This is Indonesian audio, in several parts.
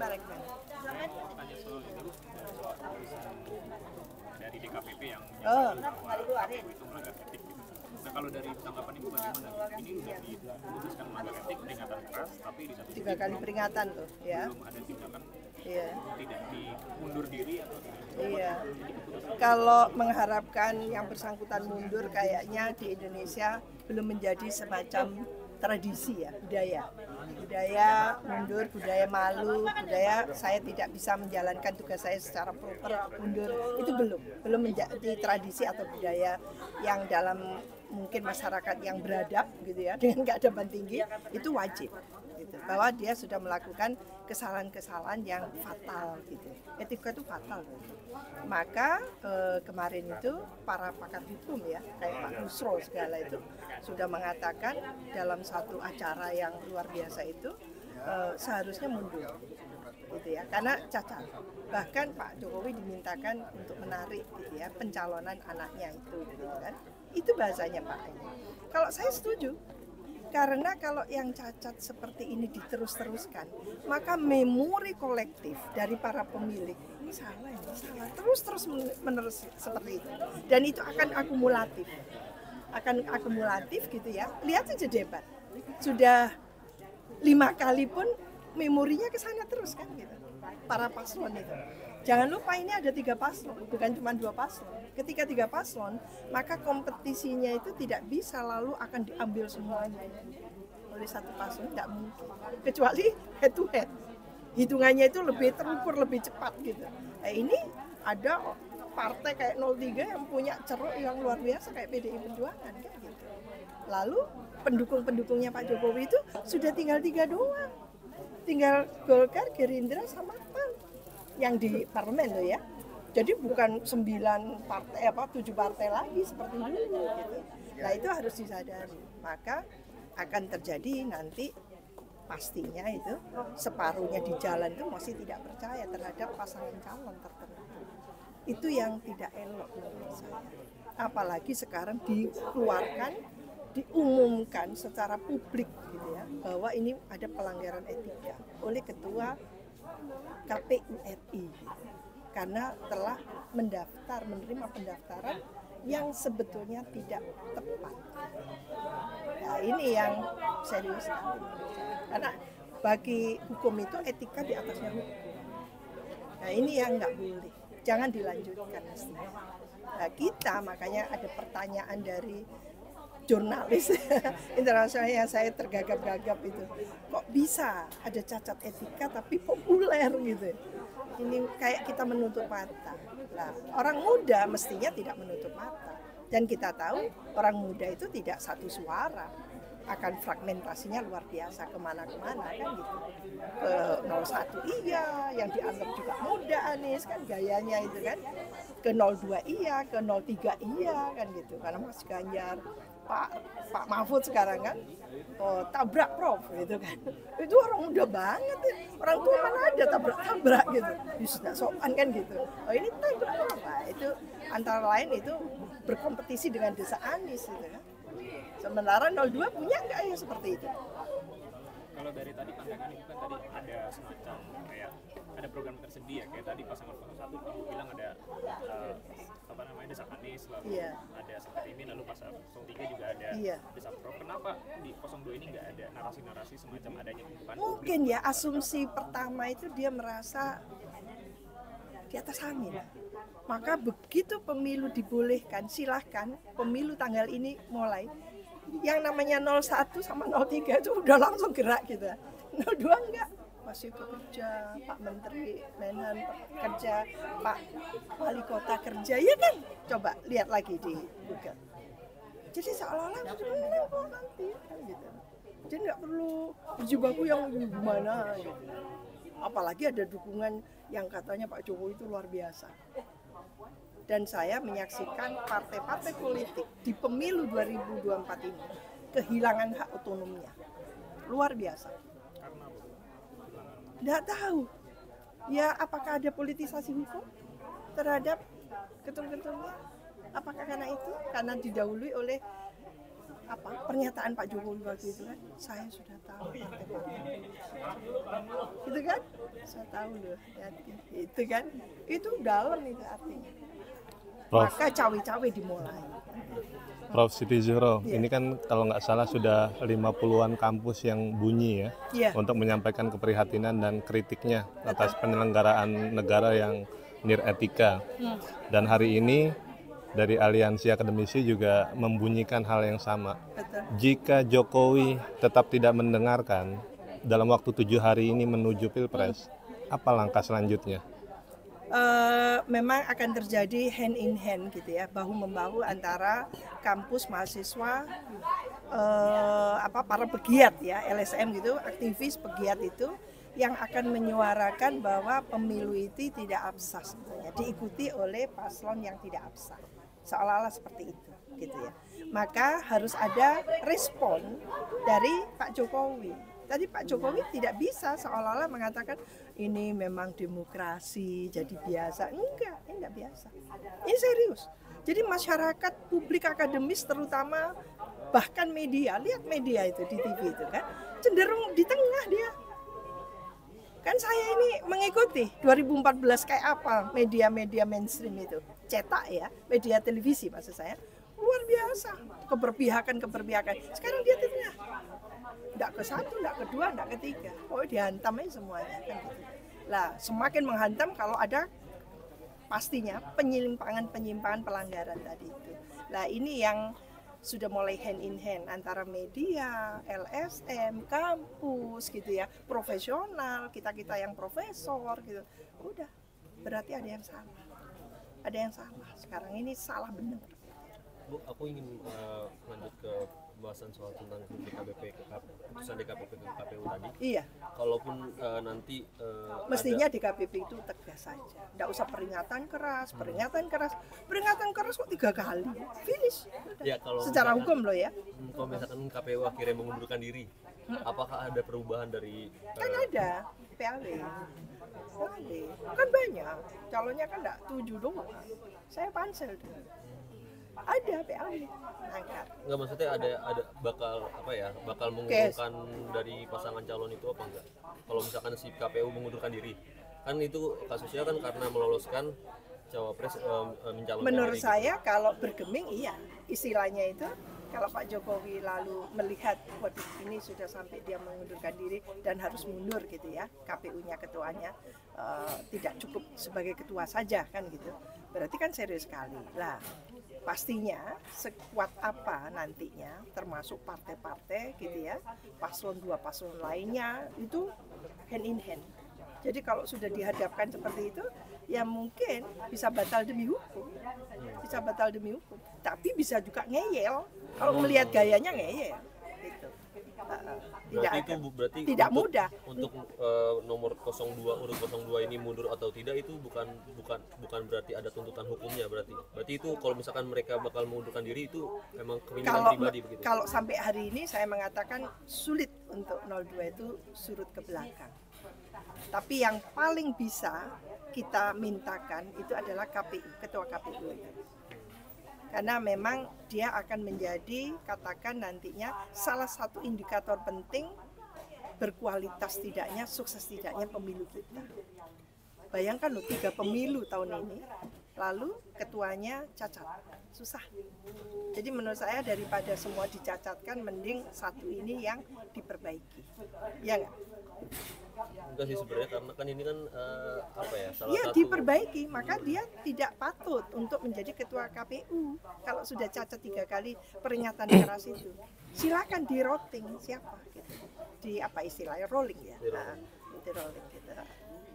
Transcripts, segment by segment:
Gimana? Saya mau tanya soal ini Bu, soal keputusan dari DKPP yang Oh. menyatakan bahwa KPU itu melanggar etik gitu. Nah kalau dari tanggapan Ibu bagaimana? Ini udah diputuskan melanggar etik, peringatan keras, tapi di satu sisi 3 kali peringatan tuh, ya. belum ada tindakan Iya. tidak mundur diri atau tidak. Iya. Kalau mengharapkan yang bersangkutan mundur, kayaknya di Indonesia belum menjadi semacam tradisi ya, budaya mundur, budaya malu, budaya saya tidak bisa menjalankan tugas saya secara proper, mundur, itu belum menjadi tradisi atau budaya yang dalam mungkin masyarakat yang beradab gitu ya, dengan keadaban tinggi, itu wajib gitu, bahwa dia sudah melakukan kesalahan-kesalahan yang fatal gitu. Etika itu fatal gitu. Maka kemarin itu para pakar hukum ya, kayak Pak Nusro segala itu sudah mengatakan dalam satu acara yang luar biasa itu seharusnya mundur gitu ya, karena cacat. Bahkan Pak Jokowi dimintakan untuk menarik gitu ya pencalonan anaknya itu gitu kan. Itu bahasanya Pak. Kalau saya setuju, karena kalau yang cacat seperti ini diterus-teruskan, maka memori kolektif dari para pemilik ini salah, terus menerus seperti itu, dan itu akan akumulatif gitu ya. Lihat saja debat, sudah 5 kali pun memorinya ke sana terus kan gitu, para paslon itu. Jangan lupa ini ada 3 paslon, bukan cuma 2 paslon. Ketika 3 paslon, maka kompetisinya itu tidak bisa lalu akan diambil semuanya oleh satu paslon, tidak mungkin. Kecuali head to head, hitungannya itu lebih terukur, lebih cepat gitu. Nah, ini ada partai kayak 03 yang punya ceruk yang luar biasa kayak PDI Perjuangan kan gitu. Lalu pendukung-pendukungnya Pak Jokowi itu sudah tinggal 3 doang. Tinggal Golkar, Gerindra sama PAN yang di parlemen loh ya. Jadi bukan 9 partai 7 partai lagi seperti dulu gitu. Nah, itu harus disadari. Maka akan terjadi nanti pastinya itu separuhnya di jalan itu masih tidak percaya terhadap pasangan calon tertentu. Itu yang tidak elok menurut saya. Apalagi sekarang dikeluarkan, diumumkan secara publik gitu ya, bahwa ini ada pelanggaran etika oleh ketua KPU RI karena telah menerima pendaftaran yang sebetulnya tidak tepat. Nah, ini yang serius sekali. Karena bagi hukum itu etika di atasnya hukum. Nah, ini yang nggak boleh. Jangan dilanjutkan mestinya. Nah, kita makanya ada pertanyaan dari jurnalis internasional yang saya tergagap-gagap itu, kok bisa ada cacat etika tapi populer gitu. Ini kayak kita menutup mata. Nah, orang muda mestinya tidak menutup mata, dan kita tahu orang muda itu tidak satu suara, akan fragmentasinya luar biasa kemana-kemana kan gitu. Ke 01 iya, yang dianggap juga muda Anies kan gayanya itu kan, ke 02 iya, ke 03 iya kan gitu, karena Mas Ganjar, Pak Mahfud sekarang kan tabrak Prof gitu kan. Itu orang muda banget ya. Orang tua mana ada tabrak gitu. Sudah sopan kan gitu. Oh, ini tabrak Prof. Nah, itu antara lain itu berkompetisi dengan desa Anies gitu kan. Sementara 02 punya nggak ya seperti itu? Kalau dari tadi pandangan itu kan tadi ada semacam kayak ada program tersedia, kayak tadi pasangan 01 Ibu bilang ada Desa Anies, lalu ada Sakat Imin, lalu pasangan 03 juga ada Desa Prof. Kenapa di 02 ini nggak ada narasi-narasi semacam adanya pembukaan? Mungkin ya asumsi pertama itu dia merasa di atas angin. Maka begitu pemilu dibolehkan, silahkan pemilu tanggal ini mulai, yang namanya 01 sama 03 itu udah langsung gerak gitu. 02 enggak, masih bekerja, Pak Menteri Menhan kerja, Pak Wali Kota kerja, ya kan? Coba lihat lagi di Google. Jadi seolah-olah sudah menang kok nanti kan gitu. Jadi nggak perlu berjibaku yang gimana gitu. Apalagi ada dukungan yang katanya Pak Jokowi itu luar biasa. Dan saya menyaksikan partai-partai politik di pemilu 2024 ini kehilangan hak otonominya. Luar biasa. Nggak tahu. Ya, apakah ada politisasi hukum terhadap ketum-ketumnya? Apakah karena itu? Karena didahului oleh pernyataan Pak Jokowi waktu itu kan, saya sudah tahu partai-partai, gitu kan, saya tahu loh, itu kan, itu dalam itu artinya. Prof. Maka cawe-cawe dimulai. Prof. Siti Zuhro, Iya. ini kan kalau nggak salah sudah 50-an kampus yang bunyi ya, Iya. untuk menyampaikan keprihatinan dan kritiknya atas penyelenggaraan negara yang niretika. Dan hari ini dari Aliansi Akademisi juga membunyikan hal yang sama. Betul. Jika Jokowi tetap tidak mendengarkan dalam waktu 7 hari ini menuju Pilpres, apa langkah selanjutnya? Memang akan terjadi hand in hand gitu ya, bahu-membahu antara kampus, mahasiswa, para pegiat ya, LSM gitu, aktivis pegiat itu yang akan menyuarakan bahwa pemilu itu tidak absah sebenarnya, diikuti oleh paslon yang tidak absah, seolah-olah seperti itu gitu ya. Maka harus ada respon dari Pak Jokowi. Tadi Pak Jokowi tidak bisa seolah-olah mengatakan ini memang demokrasi jadi biasa. Enggak, ini enggak biasa. Ini serius. Jadi masyarakat, publik akademis terutama, bahkan media, lihat media itu di TV itu kan, cenderung di tengah dia. Kan saya ini mengikuti 2014 kayak apa media-media mainstream itu. Cetak ya, media televisi maksud saya. Luar biasa, keberpihakan. Sekarang dia di tengah. Enggak ke satu, enggak ke dua, enggak ke tiga. Oh, dihantam aja semuanya kan gitu. Lah, semakin menghantam kalau ada pastinya penyimpangan pelanggaran tadi itu. Lah, ini yang sudah mulai hand in hand antara media, LSM, kampus gitu ya, profesional, kita-kita yang profesor gitu. Udah, berarti ada yang salah. Ada yang salah. Sekarang ini salah benar. Bu, aku ingin lanjut ke pembahasan soal tentang DKPP, putusan DKPP ke KPU tadi. Iya. Kalaupun nanti mestinya DKPP itu tegas saja. Nggak usah peringatan keras kok 3 kali. Finish. Ya, kalau secara hukum loh ya. Kalau misalkan KPU akhirnya mengundurkan diri, apakah ada perubahan dari Kan ada PAW. Kan banyak. Calonnya kan nggak 7 doang. Saya pansel tuh. Ada PAW angkat. Enggak, maksudnya ada bakal mengumumkan dari pasangan calon itu apa enggak? Kalau misalkan si KPU mengundurkan diri, kan itu kasusnya kan karena meloloskan cawapres mencalonkan. Menurut diri, saya gitu. Kalau bergeming iya, istilahnya itu kalau Pak Jokowi lalu melihat waduh ini sudah sampai dia mengundurkan diri dan harus mundur gitu ya, KPU-nya ketuanya tidak cukup sebagai ketua saja kan gitu. Berarti kan serius sekali. Lah, pastinya sekuat apa nantinya termasuk partai-partai gitu ya, paslon 2 paslon lainnya itu hand in hand. Jadi kalau sudah dihadapkan seperti itu ya mungkin bisa batal demi hukum, tapi bisa juga ngeyel kalau melihat gayanya ngeyel gitu. Berarti tidak mudah untuk nomor 02 urut 02 ini mundur atau tidak itu bukan berarti ada tuntutan hukumnya, berarti itu kalau misalkan mereka bakal mengundurkan diri itu memang keinginan pribadi begitu. Kalau sampai hari ini saya mengatakan sulit untuk 02 itu surut ke belakang. Tapi yang paling bisa kita mintakan itu adalah KPU, ketua KPU itu. Karena memang dia akan menjadi katakan nantinya salah satu indikator penting berkualitas tidaknya, sukses tidaknya pemilu kita. Bayangkan loh 3 pemilu tahun ini, lalu ketuanya cacat, susah. Jadi menurut saya daripada semua dicacatkan, mending satu ini yang diperbaiki, ya nggak? Enggak sih sebenarnya, karena kan ini kan salah ya, satu diperbaiki, maka dia tidak patut untuk menjadi ketua KPU kalau sudah cacat 3 kali peringatan keras itu. Silakan di routing siapa gitu. Di apa istilahnya rolling ya. Di rolling gitu.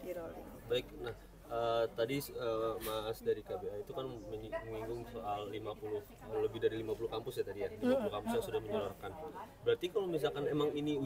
Di rolling. Baik, nah tadi Mas dari KBA itu kan menyinggung soal lebih dari 50 kampus ya tadi ya, 50 kampus yang sudah menyuarakan. Berarti kalau misalkan emang ini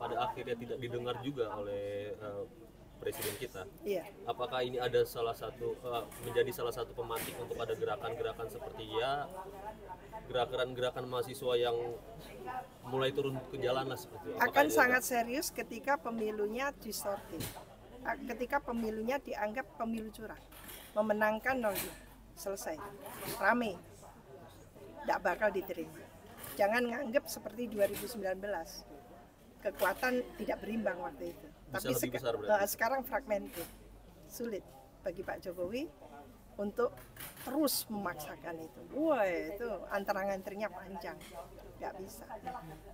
pada akhirnya tidak didengar juga oleh presiden kita, iya. Apakah ini ada menjadi salah satu pemantik untuk ada gerakan-gerakan seperti ya gerakan-gerakan mahasiswa yang mulai turun ke jalan lah seperti itu? Akan sangat serius ketika pemilunya distortif. Ketika pemilunya dianggap pemilu curang, memenangkan 02, selesai, rame, tidak bakal diterima. Jangan nganggep seperti 2019. Kekuatan tidak berimbang waktu itu. Bisa Tapi lebih besar berarti. sekarang fragmented. Sulit bagi Pak Jokowi untuk terus memaksakan itu. Wah, itu antara-antaranya panjang. Nggak bisa.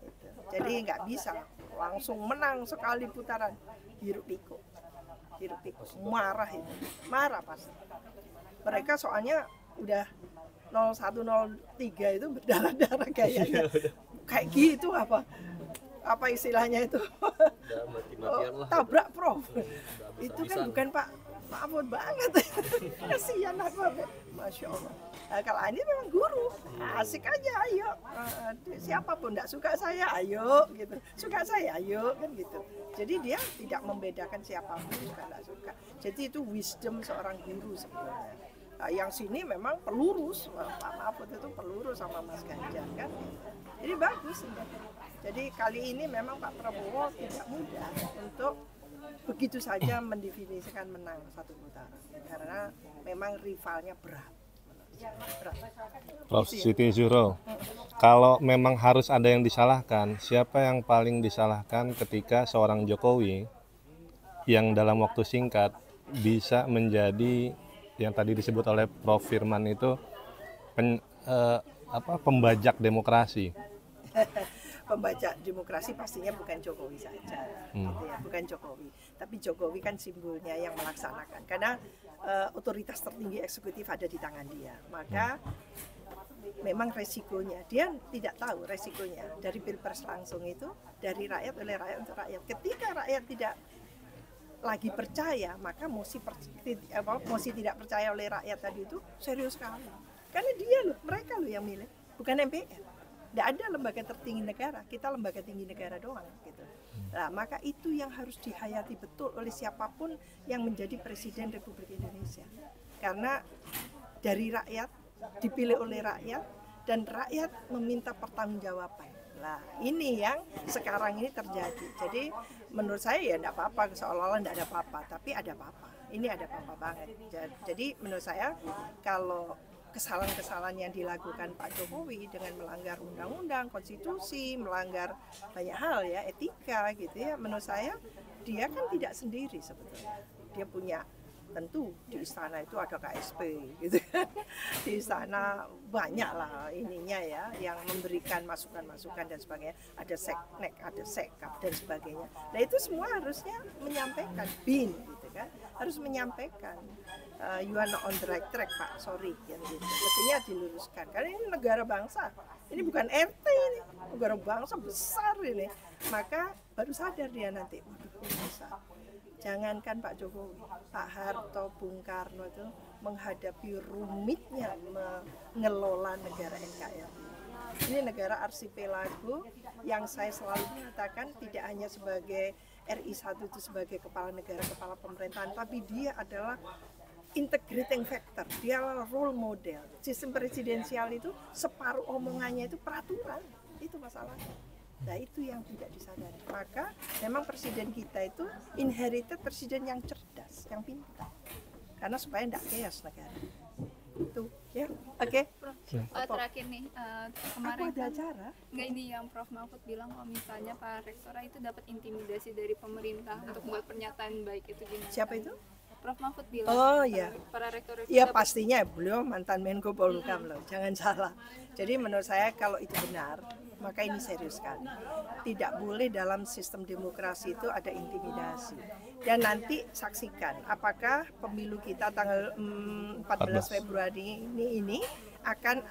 Gitu. Jadi nggak bisa langsung menang sekali putaran. Hiruk-pikuk. Hiruk-pikuk. Marah itu. Marah pasti. Mereka soalnya udah 0103 itu berdarah-darah kayaknya. Kayak gitu apa istilahnya itu? Udah mati-matian lah. Tabrak Prof. Udah Itu kan habis-habisan. bukan Pak Mahfud banget. Kasihan aku. Masya Allah. Nah, kalau ini memang guru, asik aja, ayo. Siapapun tidak suka saya, ayo gitu. Suka saya, ayo kan gitu. Jadi dia tidak membedakan siapapun suka tidak suka. Jadi itu wisdom seorang guru sebenarnya. Nah, yang sini memang pelurus, Pak Mahfud itu pelurus sama Mas Ganjar kan. Jadi bagus. Jadi kali ini memang Pak Prabowo tidak mudah untuk begitu saja mendefinisikan menang satu putaran karena memang rivalnya berat. Prof Siti Zuhro, kalau memang harus ada yang disalahkan, siapa yang paling disalahkan ketika seorang Jokowi yang dalam waktu singkat bisa menjadi yang tadi disebut oleh Prof Firman itu pembajak demokrasi? Pembaca demokrasi pastinya bukan Jokowi saja, gitu ya, bukan Jokowi. Tapi Jokowi kan simbolnya yang melaksanakan, karena otoritas tertinggi eksekutif ada di tangan dia. Maka memang resikonya, dia tidak tahu resikonya dari pilpres langsung itu, dari rakyat oleh rakyat untuk rakyat. Ketika rakyat tidak lagi percaya, maka mosi tidak percaya oleh rakyat tadi itu serius sekali. Karena dia loh, mereka loh yang milih, bukan MPR. Tidak ada lembaga tertinggi negara, kita lembaga tinggi negara doang gitu. Nah, maka itu yang harus dihayati betul oleh siapapun yang menjadi Presiden Republik Indonesia. Karena dari rakyat, dipilih oleh rakyat, dan rakyat meminta pertanggungjawaban. Nah, ini yang sekarang ini terjadi. Jadi menurut saya ya tidak apa-apa, seolah-olah tidak ada apa-apa, tapi ada apa-apa. Ini ada apa-apa banget. Jadi menurut saya kalau kesalahan-kesalahan yang dilakukan Pak Jokowi dengan melanggar undang-undang, konstitusi, melanggar banyak hal ya, etika gitu ya, menurut saya dia kan tidak sendiri sebetulnya. Dia punya, tentu di istana itu ada KSP gitu kan. Di istana banyak lah ininya ya yang memberikan masukan-masukan dan sebagainya. Ada seknek, ada sekap dan sebagainya. Nah itu semua harusnya menyampaikan BIN gitu kan. Harus menyampaikan you are not on the right track Pak, sorry gitu. Mestinya diluruskan. Karena ini negara bangsa. Ini bukan RT ini. Negara bangsa besar ini. Maka baru sadar dia nanti, waduh ini besar. Jangankan Pak Jokowi, Pak Harto, Bung Karno itu menghadapi rumitnya mengelola negara NKRI. Ini negara arsipelago yang saya selalu mengatakan tidak hanya sebagai RI1 itu sebagai kepala negara, kepala pemerintahan, tapi dia adalah integrating factor, dia adalah role model. Sistem presidensial itu separuh omongannya itu peraturan, itu masalahnya. Nah itu yang tidak disadari. Maka memang presiden kita itu inherited presiden yang cerdas, yang pintar. Karena supaya tidak chaos negara. Itu ya, oke. Terakhir nih, kemarin Aku ada acara. nggak ini yang Prof Mahfud bilang kalau misalnya Pak Rektora itu dapat intimidasi dari pemerintah untuk membuat pernyataan baik itu gimana? Siapa itu? Prof Mahfud bilang. Oh iya. Para rektor itu Iya dapat- pastinya beliau mantan Menko Polhukam loh, jangan salah. Jadi menurut saya kalau itu benar, maka ini serius sekali. Tidak boleh dalam sistem demokrasi itu ada intimidasi. Dan nanti saksikan apakah pemilu kita tanggal 14 Februari ini akan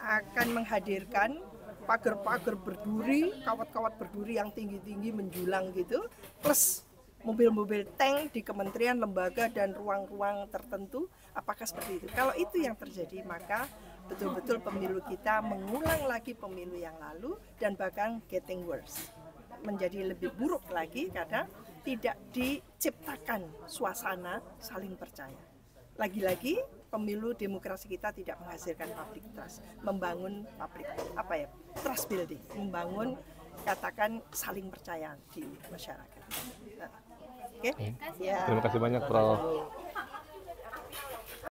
menghadirkan pagar-pagar berduri, kawat-kawat berduri yang tinggi-tinggi menjulang gitu, plus mobil-mobil tank di kementerian, lembaga, dan ruang-ruang tertentu, apakah seperti itu? Kalau itu yang terjadi, maka betul-betul pemilu kita mengulang lagi pemilu yang lalu dan bahkan getting worse. Menjadi lebih buruk lagi karena tidak diciptakan suasana saling percaya. Lagi-lagi pemilu demokrasi kita tidak menghasilkan public trust, membangun trust building, membangun katakan saling percaya di masyarakat. Oke? Ya. Terima kasih banyak Prof.